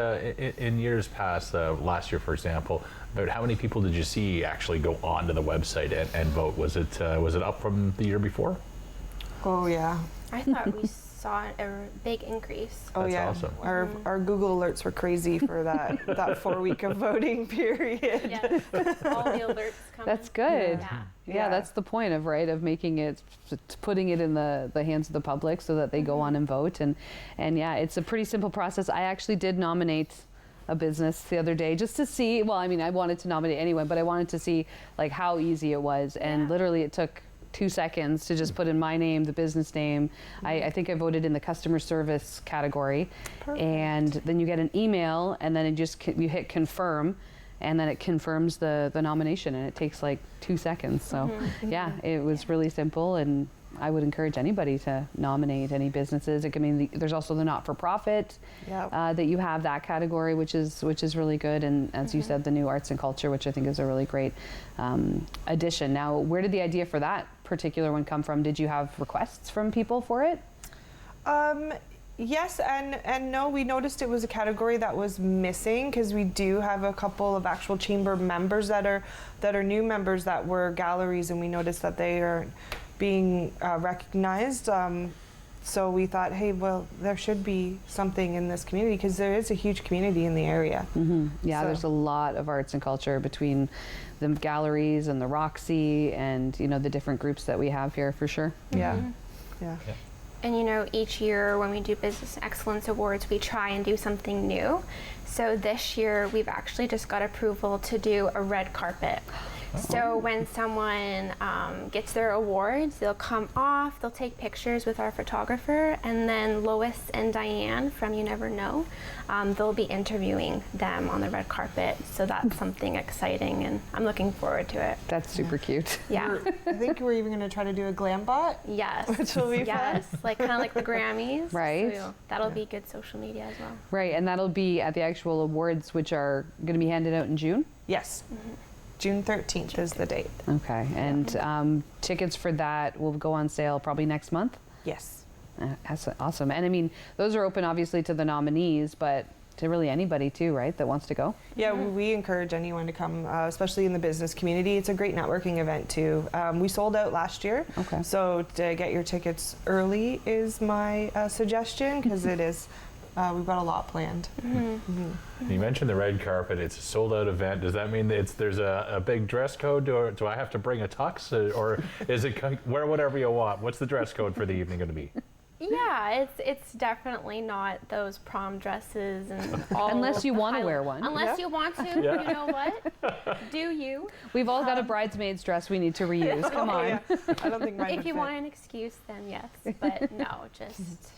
in years past, last year for example, about how many people did you see actually go onto the website and vote? Was it up from the year before? Oh yeah. I thought we saw a big increase. Oh, That's yeah. awesome. Our Google alerts were crazy for that 4 week of voting period. Yeah, all the alerts come. That's good. Yeah. That's the point of making it, putting it in the hands of the public so that they go on and vote. And yeah, it's a pretty simple process. I actually did nominate a business the other day just to see, well, I mean, I wanted to nominate anyone, but I wanted to see like how easy it was. And literally it took 2 seconds to just put in my name, the business name. I think I voted in the customer service category. Perfect. And then you get an email, and then you hit confirm, and then it confirms the nomination, and it takes like 2 seconds. So yeah, it was really simple, and I would encourage anybody to nominate any businesses. There's also the not-for-profit that you have, that category, which is really good. And as you said, the new arts and culture, which I think is a really great addition. Now, where did the idea for that particular one come from? Did you have requests from people for it? Yes and no. We noticed it was a category that was missing because we do have a couple of actual chamber members that are new members that were galleries, and we noticed that they are being recognized. So we thought, hey, well, there should be something in this community because there is a huge community in the area. Yeah, there's a lot of arts and culture between the galleries and the Roxy and the different groups that we have here, for sure. Yeah. And each year when we do Business Excellence Awards, we try and do something new. So this year we've actually just got approval to do a red carpet. So when someone gets their awards, they'll come off, they'll take pictures with our photographer, and then Lois and Diane from You Never Know, they'll be interviewing them on the red carpet. So that's something exciting, and I'm looking forward to it. That's super cute. Yeah. I think we're even going to try to do a glam bot. Yes. Which will be fun. Like kind of like the Grammys. Right. So that'll be good social media as well. Right, and that'll be at the actual awards, which are going to be handed out in June? Yes. June 13th is the date. Okay, and tickets for that will go on sale probably next month? Yes. That's awesome. And I mean, those are open obviously to the nominees, but to really anybody too, right, that wants to go? Yeah, we encourage anyone to come, especially in the business community. It's a great networking event too. We sold out last year, so to get your tickets early is my suggestion, because it is. We've got a lot planned. You mentioned the red carpet. It's a sold-out event. Does that mean there's a big dress code? Do I have to bring a tux, or is it wear whatever you want? What's the dress code for the evening going to be? Yeah, it's definitely not those prom dresses and all. Unless you want to wear one. Unless you want to, you know what? Do you? We've all got a bridesmaid's dress we need to reuse. Come on. Yeah. I don't think mine If would you fit. want an excuse, then yes. But no, just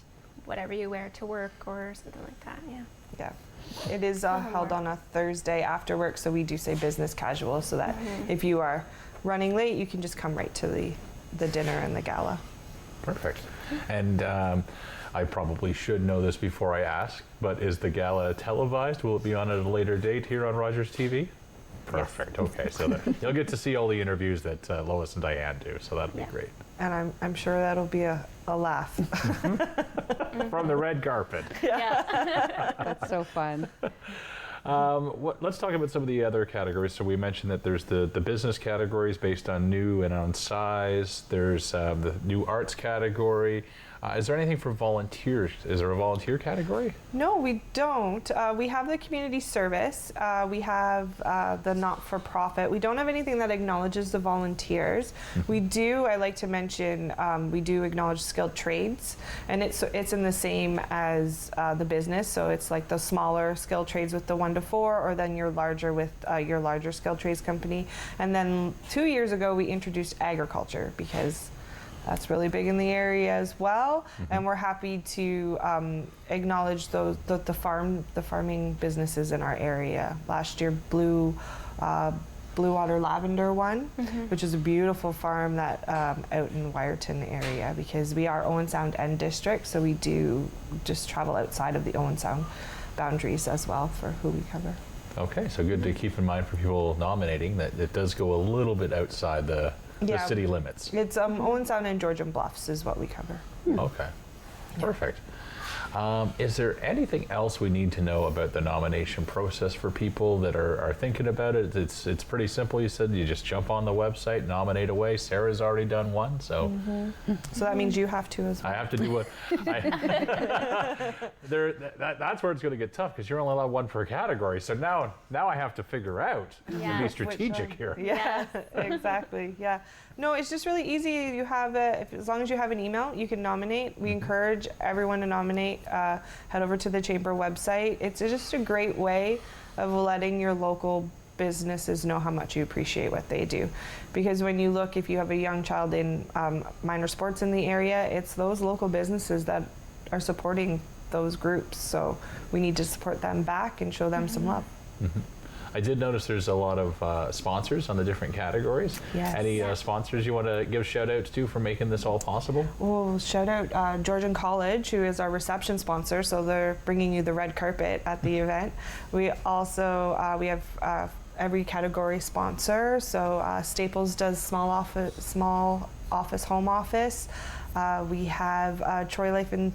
whatever you wear to work or something like that. Yeah. Yeah. It is held on a Thursday after work, so we do say business casual, so that if you are running late, you can just come right to the dinner and the gala. Perfect. And I probably should know this before I ask, but is the gala televised? Will it be on at a later date here on Rogers TV? Perfect. Yes. Okay, so you'll get to see all the interviews that Lois and Diane do, so that'll be great. And I'm sure that'll be a laugh. From the red carpet. Yeah. That's so fun. Let's talk about some of the other categories. So we mentioned that there's the business categories based on new and on size. There's the new arts category. Is there anything for volunteers? Is there a volunteer category? No, we don't. We have the community service. We have the not-for-profit. We don't have anything that acknowledges the volunteers. We do, I like to mention, we do acknowledge skilled trades, and it's in the same as the business. So it's like the smaller skilled trades with the 1 to 4, or then your larger with your larger skilled trades company. And then 2 years ago, we introduced agriculture because that's really big in the area as well, and we're happy to acknowledge the farming businesses in our area. Last year, Blue Water Lavender won, which is a beautiful farm that out in Wyerton area, because we are Owen Sound End District, so we do just travel outside of the Owen Sound boundaries as well for who we cover. Okay, so good to keep in mind for people nominating that it does go a little bit outside the city limits. It's Owen Sound and Georgian Bluffs is what we cover. Okay, perfect. Is there anything else we need to know about the nomination process for people that are thinking about it? It's pretty simple. You said you just jump on the website, nominate away. Sarah's already done one, so. So that means you have to as well. I have to do what. That's where it's going to get tough because you're only allowed one per category. So now I have to figure out to be strategic here. Yeah, exactly. Yeah. No, it's just really easy. You have as long as you have an email, you can nominate. We encourage everyone to nominate. Head over to the Chamber website. It's just a great way of letting your local businesses know how much you appreciate what they do. Because when you look, if you have a young child in minor sports in the area, it's those local businesses that are supporting those groups. So we need to support them back and show them some love. I did notice there's a lot of sponsors on the different categories. Yes. Any sponsors you want to give shout outs to for making this all possible? Well, shout out Georgian College, who is our reception sponsor, so they're bringing you the red carpet at the event. We also, we have every category sponsor, so Staples does small office, home office. We have Troy Life and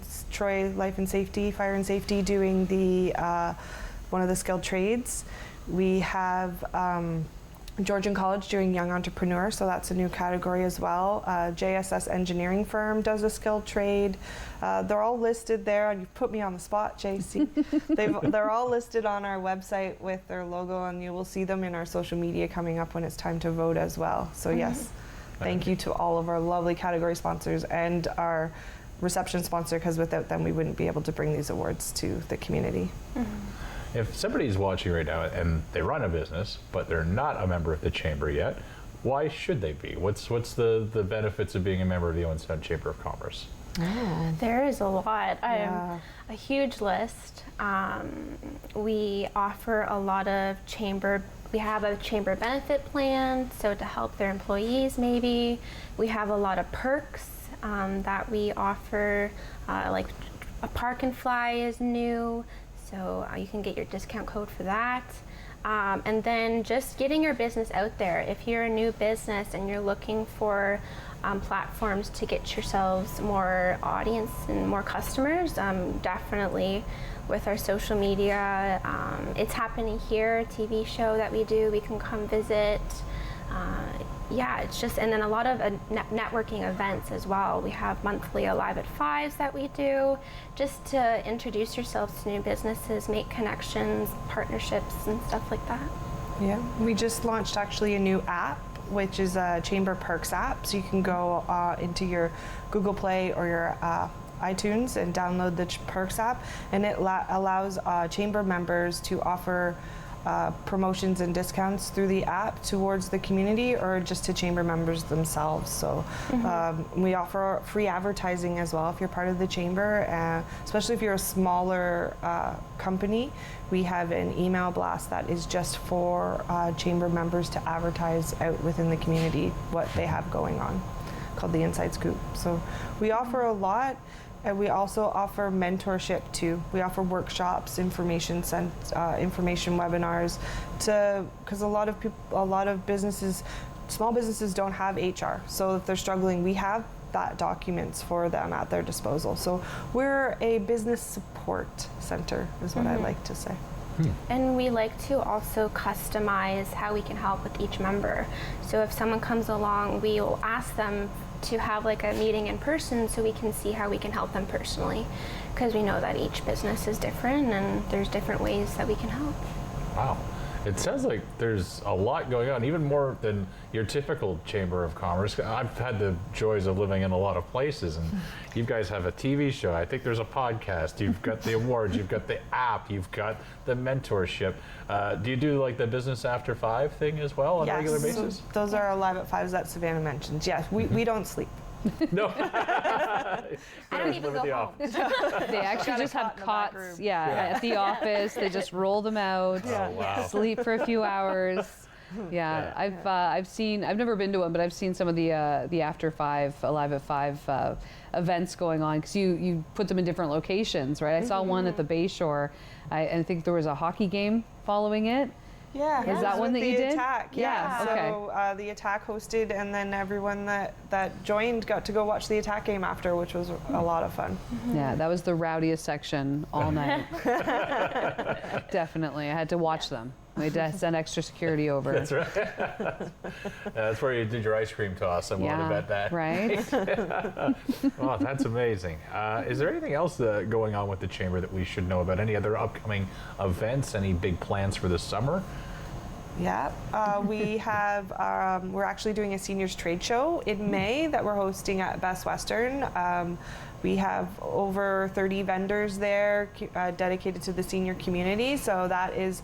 Safety, Fire and Safety doing the one of the skilled trades. We have Georgian College doing Young Entrepreneur, so that's a new category as well. JSS Engineering Firm does a skilled trade. They're all listed there, and you've put me on the spot, JC. They're all listed on our website with their logo, and you will see them in our social media coming up when it's time to vote as well. So yes, thank you to all of our lovely category sponsors and our reception sponsor, because without them we wouldn't be able to bring these awards to the community. If somebody's watching right now and they run a business, but they're not a member of the Chamber yet, why should they be? What's the benefits of being a member of the Owen Sound Chamber of Commerce? There is a lot. A huge list. We offer a lot of we have a chamber benefit plan, so to help their employees maybe. We have a lot of perks that we offer, like a Park and Fly is new. So you can get your discount code for that. And then just getting your business out there. If you're a new business and you're looking for platforms to get yourselves more audience and more customers, definitely with our social media. It's happening here, TV show that we do, we can come visit. Yeah, it's just, and then a lot of networking events as well. We have monthly Alive at 5s that we do, just to introduce yourselves to new businesses, make connections, partnerships, and stuff like that. Yeah, we just launched actually a new app, which is a Chamber Perks app. So you can go into your Google Play or your iTunes and download the Perks app, and it allows Chamber members to offer promotions and discounts through the app towards the community or just to Chamber members themselves. So we offer free advertising as well if you're part of the Chamber, especially if you're a smaller company. We have an email blast that is just for Chamber members to advertise out within the community what they have going on, called the Inside Scoop. So we offer a lot. And we also offer mentorship too. We offer workshops, information webinars, because a lot of businesses, small businesses don't have HR. So if they're struggling, we have that documents for them at their disposal. So we're a business support center, is what I like to say. And we like to also customize how we can help with each member. So if someone comes along, we will ask them to have like a meeting in person so we can see how we can help them personally, because we know that each business is different and there's different ways that we can help. Wow. It sounds like there's a lot going on, even more than your typical Chamber of Commerce. I've had the joys of living in a lot of places, and you guys have a TV show. I think there's a podcast. You've got the awards. You've got the app. You've got the mentorship. Do you do like the Business After 5 thing as well on a regular basis? So those are our Live at 5s that Savannah mentioned. Yes, we don't sleep. No. I don't even go home. They actually just have cots, at the office. They just roll them out, sleep for a few hours. Yeah, I've never been to one, but I've seen some of the After 5, Alive at 5 events going on, because you put them in different locations, right? I saw one at the Bay Shore, and I think there was a hockey game following it. Yeah. Is that one that the you did? Attack. Yeah. So the Attack hosted, and then everyone that joined got to go watch the Attack game after, which was a lot of fun. Yeah, that was the rowdiest section all night. Definitely. I had to watch them. We had to send extra security over. That's right. That's where you did your ice cream toss. I'm willing to bet that. Right? Oh, that's amazing. Is there anything else going on with the Chamber that we should know about? Any other upcoming events? Any big plans for this summer? Yeah, we have, we're actually doing a seniors trade show in May that we're hosting at Best Western. We have over 30 vendors there dedicated to the senior community, so that is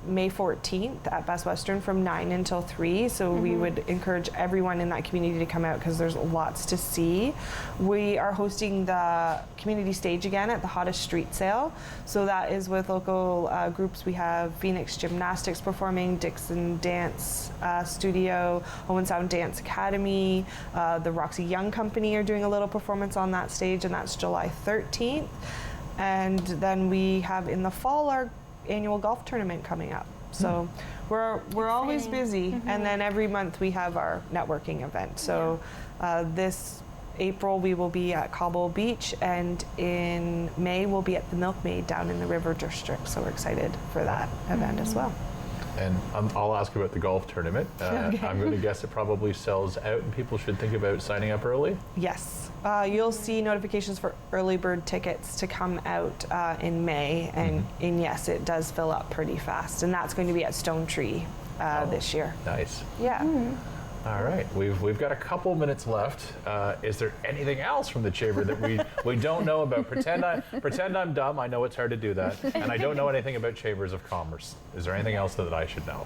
May 14th at Best Western from 9 until 3. So we would encourage everyone in that community to come out because there's lots to see. We are hosting the community stage again at the Hottest Street Sale. So that is with local groups. We have Phoenix Gymnastics performing, Dixon Dance Studio, Owen Sound Dance Academy, the Roxy Young Company are doing a little performance on that stage, and that's July 13th. And then we have in the fall our annual golf tournament coming up. So we're always busy, and then every month we have our networking event. So this April we will be at Cobble Beach, and in May we'll be at the Milkmaid down in the River District. So we're excited for that event as well. And I'll ask about the golf tournament. Okay. I'm going to guess it probably sells out and people should think about signing up early? Yes. You'll see notifications for early bird tickets to come out in May, and yes, it does fill up pretty fast. And that's going to be at Stone Tree this year. Nice. Yeah. All right, we've got a couple minutes left. Is there anything else from the Chamber that we don't know about? Pretend I'm dumb. I know it's hard to do that, and I don't know anything about Chambers of Commerce. Is there anything else that I should know?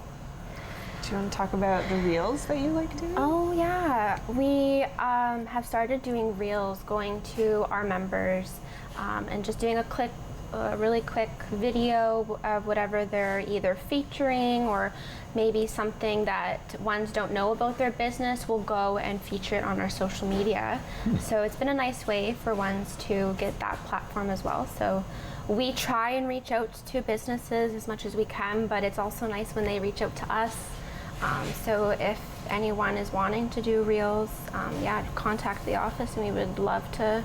Do you want to talk about the reels that you like doing? Oh yeah, we have started doing reels, going to our members and just doing a really quick video of whatever they're either featuring, or maybe something that ones don't know about their business. We'll go and feature it on our social media. So it's been a nice way for ones to get that platform as well. So we try and reach out to businesses as much as we can, but it's also nice when they reach out to us. So if anyone is wanting to do reels, contact the office, and we would love to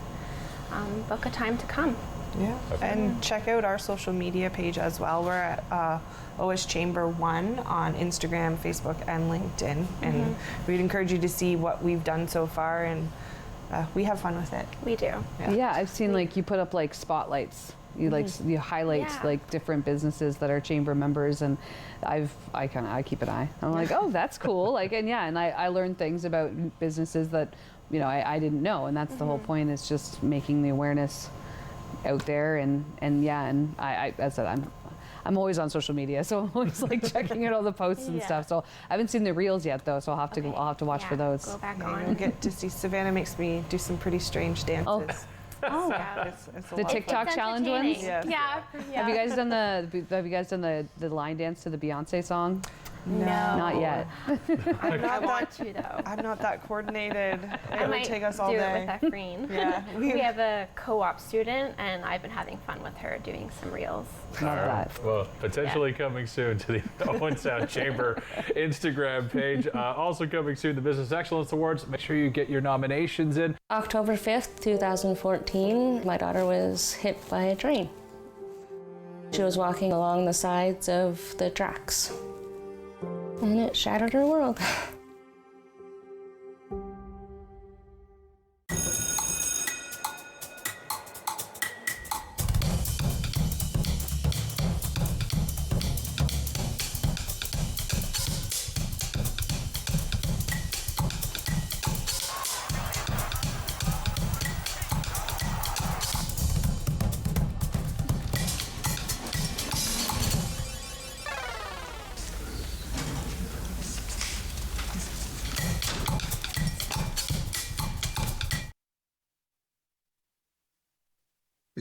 book a time to come. Yeah, and check out our social media page as well. We're at OS Chamber 1 on Instagram, Facebook, and LinkedIn. And we'd encourage you to see what we've done so far, and we have fun with it. We do. Yeah, I've seen like you put up like spotlights. You you highlight like different businesses that are Chamber members, and I keep an eye. I'm like, oh, that's cool. Like, and I learned things about businesses that I didn't know, and that's the whole point. Is just making the awareness out there, and I as I said, I'm always on social media, so I'm always like checking out all the posts and stuff. So I haven't seen the reels yet though, so I'll have to watch for those. Go back on. You'll get to see Savannah makes me do some pretty strange dances. Oh, yeah. It's the TikTok challenge ones. Yes. Yeah. Have you guys done the line dance to the Beyonce song? No. Not yet. I want to though. I'm not that coordinated. I It would might take us all do day. it with Efreen. Yeah. We have a co-op student, and I've been having fun with her doing some reels. Love that. Well, potentially coming soon to the Owen Sound Chamber Instagram page. Also coming soon, the Business Excellence Awards. Make sure you get your nominations in. October 5th, 2014, my daughter was hit by a train. She was walking along the sides of the tracks, and it shattered her world.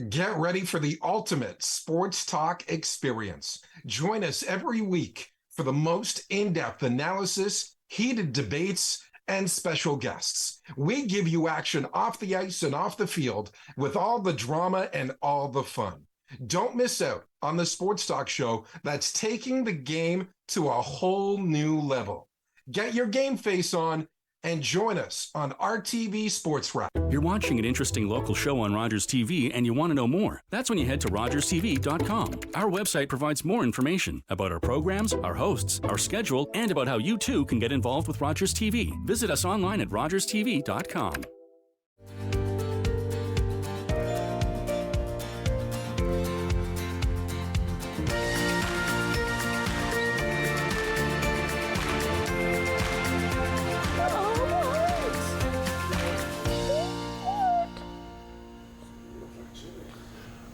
Get ready for the ultimate sports talk experience. Join us every week for the most in-depth analysis, heated debates, and special guests. We give you action off the ice and off the field with all the drama and all the fun. Don't miss out on the sports talk show that's taking the game to a whole new level. Get your game face on and join us on RTV Sports Wrap. You're watching an interesting local show on Rogers TV and you want to know more. That's when you head to rogerstv.com. Our website provides more information about our programs, our hosts, our schedule, and about how you too can get involved with Rogers TV. Visit us online at rogerstv.com.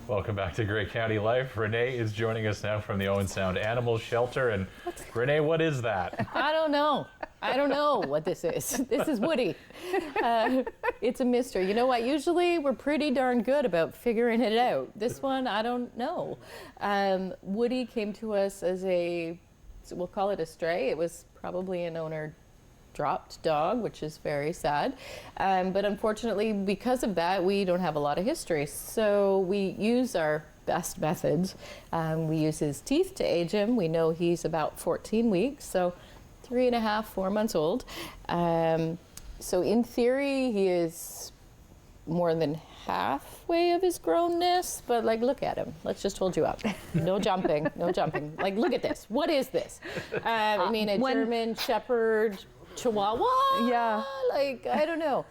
Welcome back to Grey County Life. Renee is joining us now from the Owen Sound Animal Shelter. And Renee, what is that? I don't know. I don't know what this is. This is Woody. It's a mystery. You know what? Usually we're pretty darn good about figuring it out. This one, I don't know. Woody came to us as we'll call it a stray. It was probably an owner dropped dog, which is very sad. But unfortunately, because of that, we don't have a lot of history. So we use our best methods. We use his teeth to age him. We know he's about 14 weeks, so 3.5, 4 months old. So in theory, he is more than halfway of his grownness, but like, look at him. Let's just hold you up. No jumping, no jumping. Like, look at this. What is this? I mean, a German Shepherd Chihuahua? Yeah. Like, I don't know.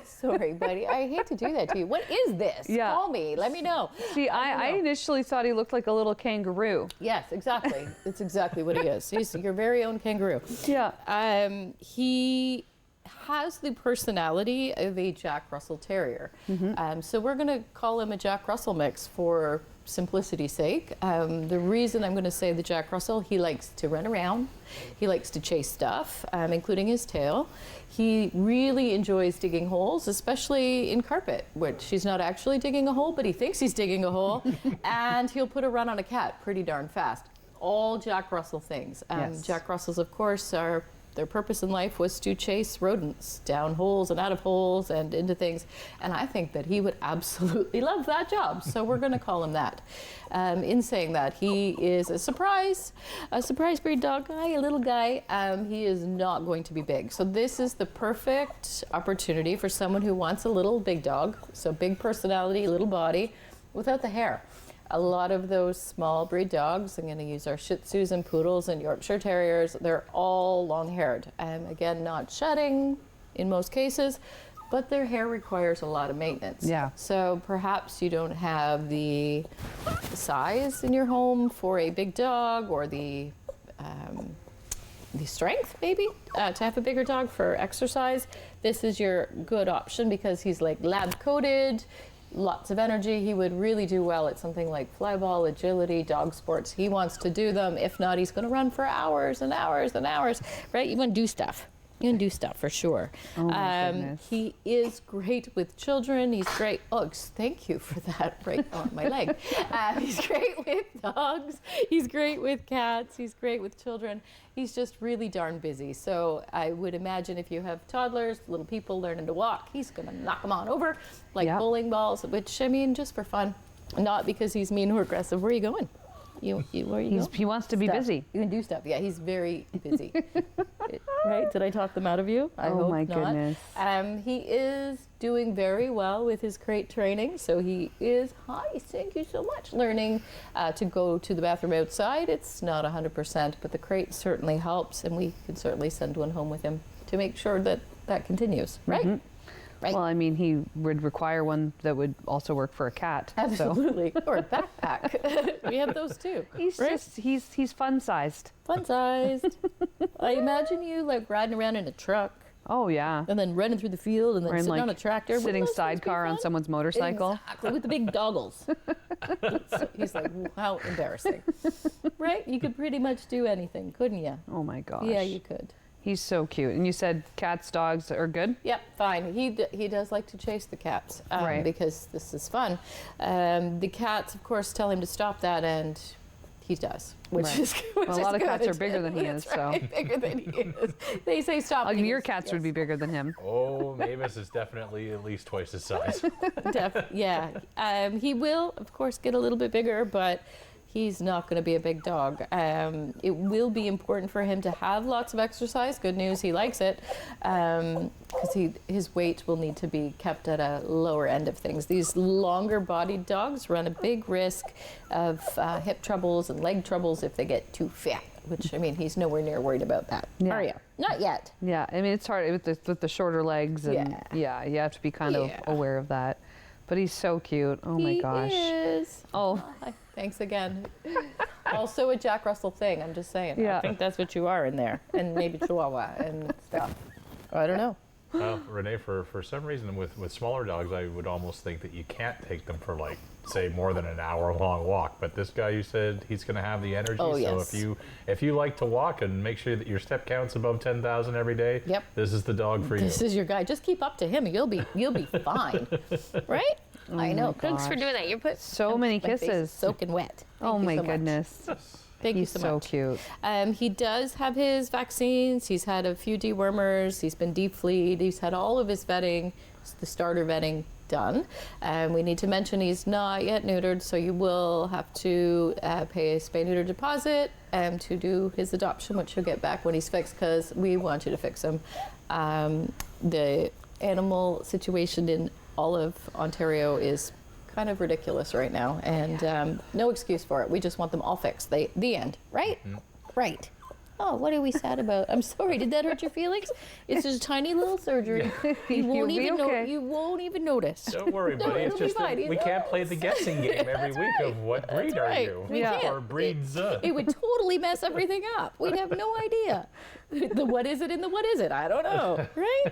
Sorry, buddy. I hate to do that to you. What is this? Yeah. Call me. Let me know. See, I initially thought he looked like a little kangaroo. Yes, exactly. It's exactly what he is. He's your very own kangaroo. Yeah. He has the personality of a Jack Russell Terrier. So we're going to call him a Jack Russell mix for simplicity's sake. The reason I'm going to say the Jack Russell, he likes to run around. He likes to chase stuff, including his tail. He really enjoys digging holes, especially in carpet, which he's not actually digging a hole, but he thinks he's digging a hole. And he'll put a run on a cat pretty darn fast. All Jack Russell things. Yes. Jack Russells, of course, their purpose in life was to chase rodents down holes and out of holes and into things. And I think that he would absolutely love that job. So we're going to call him that. In saying that, he is a surprise breed dog guy, a little guy. He is not going to be big. So this is the perfect opportunity for someone who wants a little big dog. So big personality, little body, without the hair. A lot of those small breed dogs, I'm going to use our Shih Tzus and Poodles and Yorkshire Terriers, they're all long-haired. Again, not shedding in most cases, but their hair requires a lot of maintenance. Yeah. So perhaps you don't have the size in your home for a big dog, or the strength maybe to have a bigger dog for exercise. This is your good option because he's like lab-coated. Lots of energy. He would really do well at something like flyball, agility, dog sports. He wants to do them. If not, he's going to run for hours and hours and hours, right? You want to do stuff. You can do stuff for sure. Oh my goodness. He is great with children. He's great. Oh, thank you for that right on my leg. He's great with dogs. He's great with cats. He's great with children. He's just really darn busy. So I would imagine if you have toddlers, little people learning to walk, he's going to knock them on over like bowling balls, which, I mean, just for fun, not because he's mean or aggressive. Where are you going? Where are you going? He wants to be busy. You can do stuff. Yeah, he's very busy. Right? Did I talk them out of you? I hope my not. goodness. He is doing very well with his crate training. So he is, hi, thank you so much, learning to go to the bathroom outside. It's not 100%, but the crate certainly helps, and we can certainly send one home with him to make sure that that continues. Right? Right. Well, I mean, he would require one that would also work for a cat. Absolutely. Or a backpack. We have those too. He's just, he's fun-sized. Fun-sized. I imagine you like riding around in a truck. Oh, yeah. And then running through the field and then sitting like on a tractor. Sitting sidecar on someone's motorcycle. Exactly, with the big goggles. So he's like, how embarrassing. Right? You could pretty much do anything, couldn't you? Oh, my gosh. Yeah, you could. He's so cute. And you said cats, dogs are good? Yep, fine. He does like to chase the cats right. because this is fun. The cats, of course, tell him to stop that, and He does, which Right. is Well, a lot of good. cats are bigger than he is, That's right, bigger than he is. They say stop. Your cats would be bigger than him. Oh, Mavis is definitely at least twice his size. Yeah. He will, of course, get a little bit bigger, but he's not going to be a big dog. It will be important for him to have lots of exercise. Good news, he likes it, because his weight will need to be kept at a lower end of things. These longer-bodied dogs run a big risk of hip troubles and leg troubles if they get too fat, which, I mean, he's nowhere near worried about that. Yeah. Are you? Not yet. Yeah, I mean, it's hard with the shorter legs, and yeah, you have to be kind of aware of that. But he's so cute. Oh my gosh. He is. Oh. Thanks again. Also a Jack Russell thing, I'm just saying. Yeah. I think that's what you are in there. And maybe Chihuahua and stuff. I don't know. Well, Renee, for some reason with smaller dogs, I would almost think that you can't take them for, like, say, more than an hour-long walk. But this guy, you said he's going to have the energy. Oh, so yes. if you like to walk and make sure that your step count's above 10,000 every day, Yep. this is the dog for you. This is your guy. Just keep up to him. You'll be fine. Right? Oh I know. my Thanks for gosh. doing that. You put So many my face is kisses. soaking wet. Oh Thank you my so much. goodness. Thank you He's so so much. cute. He does have his vaccines. He's had a few dewormers. He's been deep-fleed. He's had all of his vetting, the starter vetting done. We need to mention he's not yet neutered, so you will have to pay a spay-neuter deposit to do his adoption, which he'll get back when he's fixed, because we want you to fix him. The animal situation in all of Ontario is kind of ridiculous right now, and no excuse for it. We just want them all fixed. The end, right? Right. Oh, what are we sad about? I'm sorry. Did that hurt your feelings? It's just a tiny little surgery. You won't You'll be even okay. You won't even notice. Don't worry, No, buddy. It's it'll be just that fine. we can't play the guessing game every week of what breed are right. you We can't. or breeds. It would totally mess everything up. We'd have no idea. The what is it and the what is it? I don't know. Right?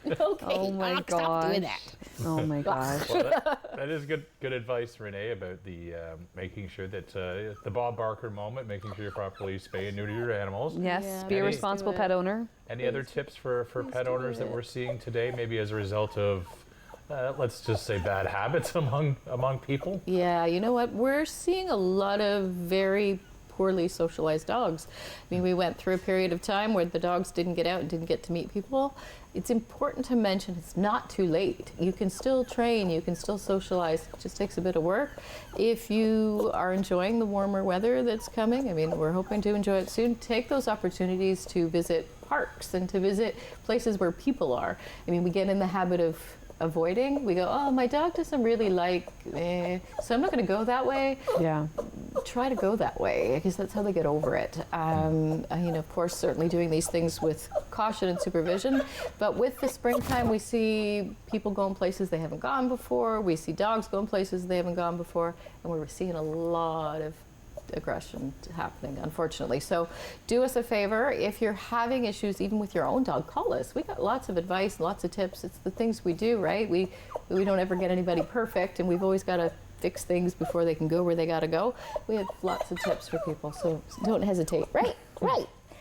Okay. Oh my I'll stop doing gosh. that. Oh my gosh. Well, that is good advice, Renee, about the making sure that the Bob Barker moment, making sure you properly spay and neuter your animals. Yes, be a responsible pet owner. Any other tips for pet owners that we're seeing today, maybe as a result of, let's just say, bad habits among people? Yeah, you know what? We're seeing a lot of very poorly socialized dogs. I mean, we went through a period of time where the dogs didn't get out and didn't get to meet people. It's important to mention it's not too late. You can still train, you can still socialize. It just takes a bit of work. If you are enjoying the warmer weather that's coming, I mean, we're hoping to enjoy it soon, take those opportunities to visit parks and to visit places where people are. I mean, we get in the habit of avoiding. We go, oh, my dog doesn't really like, so I'm not going to go that way. Yeah. Try to go that way, because that's how they get over it. Of course, certainly doing these things with caution and supervision. But with the springtime, we see people going places they haven't gone before. We see dogs going places they haven't gone before. And we're seeing a lot of aggression happening, unfortunately. So do us a favor. If you're having issues even with your own dog, call us. We got lots of advice, lots of tips. It's the things we do, right? We don't ever get anybody perfect, and we've always got to fix things before they can go where they got to go. We have lots of tips for people, so don't hesitate. Right.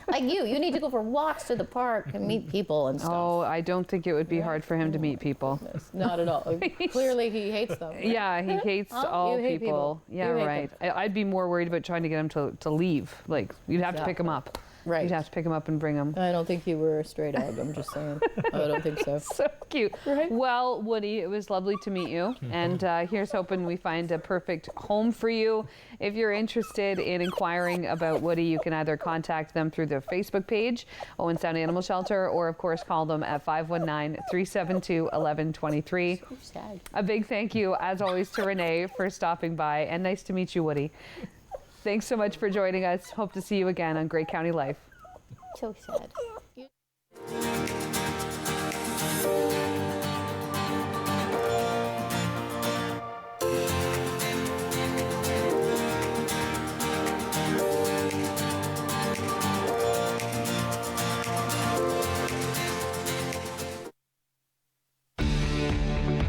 Like you need to go for walks to the park and meet people and stuff. Oh, I don't think it would be hard for him to meet people. Not at all. Clearly, he hates them. Right? Yeah, he hates all You hate people. Yeah, You hate right. them. I'd be more worried about trying to get him to leave. Like, you'd have to pick him up. Right. You'd have to pick him up and bring him. I don't think you were a stray dog. I'm just saying. I don't think so. So cute. Right. Well, Woody, it was lovely to meet you. And here's hoping we find a perfect home for you. If you're interested in inquiring about Woody, you can either contact them through their Facebook page, Owen Sound Animal Shelter, or of course call them at 519-372-1123. So sad. A big thank you, as always, to Renee for stopping by, and nice to meet you, Woody. Thanks so much for joining us. Hope to see you again on Great County Life. So sad.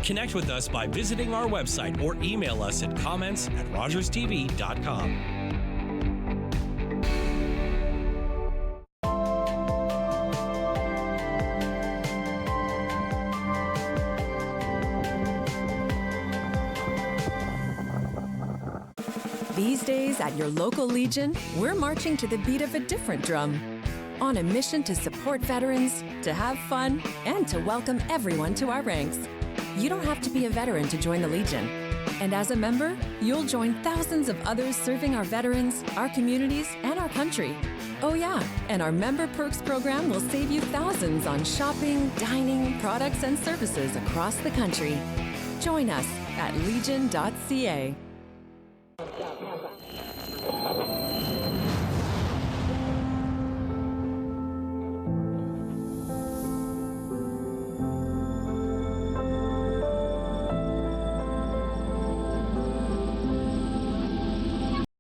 Connect with us by visiting our website or email us at comments@rogerstv.com. These days at your local Legion, we're marching to the beat of a different drum. On a mission to support veterans, to have fun, and to welcome everyone to our ranks. You don't have to be a veteran to join the Legion. And as a member, you'll join thousands of others serving our veterans, our communities, and our country. Oh yeah, and our Member Perks program will save you thousands on shopping, dining, products, and services across the country. Join us at legion.ca.